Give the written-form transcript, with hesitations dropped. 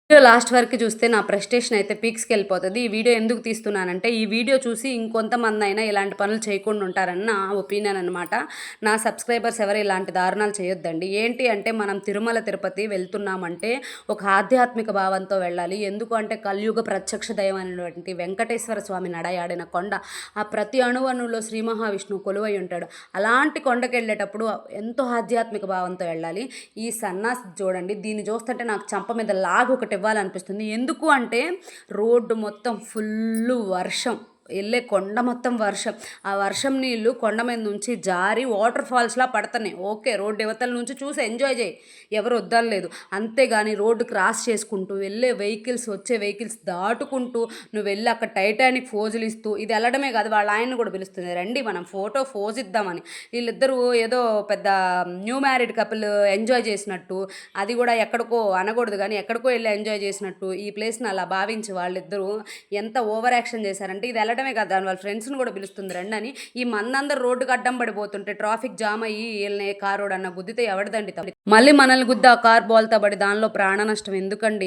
Video last వరకు చూస్తే నా ప్రెస్టేషన్ అయితే పీక్స్‌కెళ్ళిపోతది. ఈ వీడియో ఎందుకు తీస్తున్నానంటే, ఈ వీడియో చూసి ఇంకొంతమందైనా ఇలాంటి పనులు చేయకుండా ఉంటారని నా ఒపీనియన్ అనమాట. నా సబ్స్క్రైబర్స్ ఎవరు ఇలాంటి దారుణాలు చేయొద్దండి. ఏంటి అంటే, మనం తిరుమల, తిరుపతి వెళ్తున్నామంటే ఒక ఆధ్యాత్మిక భావంతో వెళ్ళాలి. ఎందుకు అంటే, కలియుగ ప్రత్యక్ష దైవం అయినటువంటి వెంకటేశ్వర స్వామి నడయాడిన కొండ. ఆ ప్రతి అణువణువులో శ్రీ మహావిష్ణువు కొలువై ఉంటాడు. అలాంటి కొండకెళ్ళేటప్పుడు ఎంతో ఆధ్యాత్మిక భావంతో వెళ్ళాలి. ఈ సన్నాసి చూడండి, దీన్ని చూస్తుంటే నాకు చంప మీద లాగు ఒకటి ఇవ్వాలనిపిస్తుంది. ఎందుకు అంటే రోడ్డు మొత్తం ఫుల్లు వర్షం. ఎళ్ళే కొండ మొత్తం వర్షం. ఆ వర్షం నీళ్ళు కొండ మీద నుంచి జారి వాటర్ ఫాల్స్‌లా పడతన్నాయి. ఓకే. రోడ్డు ఇవతల నుంచి చూసి ఎంజాయ్ చేయి. ఎవరు వద్దనలేదు. అంతేగాని రోడ్డు క్రాస్ చేసుకుంటూ వెళ్ళే వెహికల్స్, వచ్చే వెహికల్స్ దాటుకుంటూ నువ్వెళ్ళి అక్కడ టైటానిక్ ఫోజులిస్తూ ఇది ఎళ్ళడమే కాదు, వాళ్ళ ఆయన్ని కూడా పిలుస్తుంది. రండి మనం ఫోజ్ ఇద్దామని. వీళ్ళిద్దరూ ఏదో పెద్ద న్యూ మ్యారీడ్ కపుల్ ఎంజాయ్ చేసినట్టు, అది కూడా ఎక్కడికో అనకూడదు గానీ ఎక్కడికో ఎళ్లి ఎంజాయ్ చేసినట్టు ఈ ప్లేస్‌ని అలా భావించి వాళ్ళిద్దరూ ఎంత ఓవర్ యాక్షన్ చేశారంటే, ఇది ఎళ్ళడమే కాదు దాని వాళ్ళ ఫ్రెండ్స్‌ని కూడా పిలుస్తుంది రండని. ఈ మందందరూ రోడ్డుకి అడ్డం పడిపోతుంటే ట్రాఫిక్ జామ్ అయ్యి ఈళ్ళని కారోడన్నా గుద్దితే ఎవడిదండి తప్పు? మళ్ళీ మనల్ని గుద్ది ఆ కారు బోల్తా పడి దానిలో ప్రాణ నష్టం ఎందుకండి?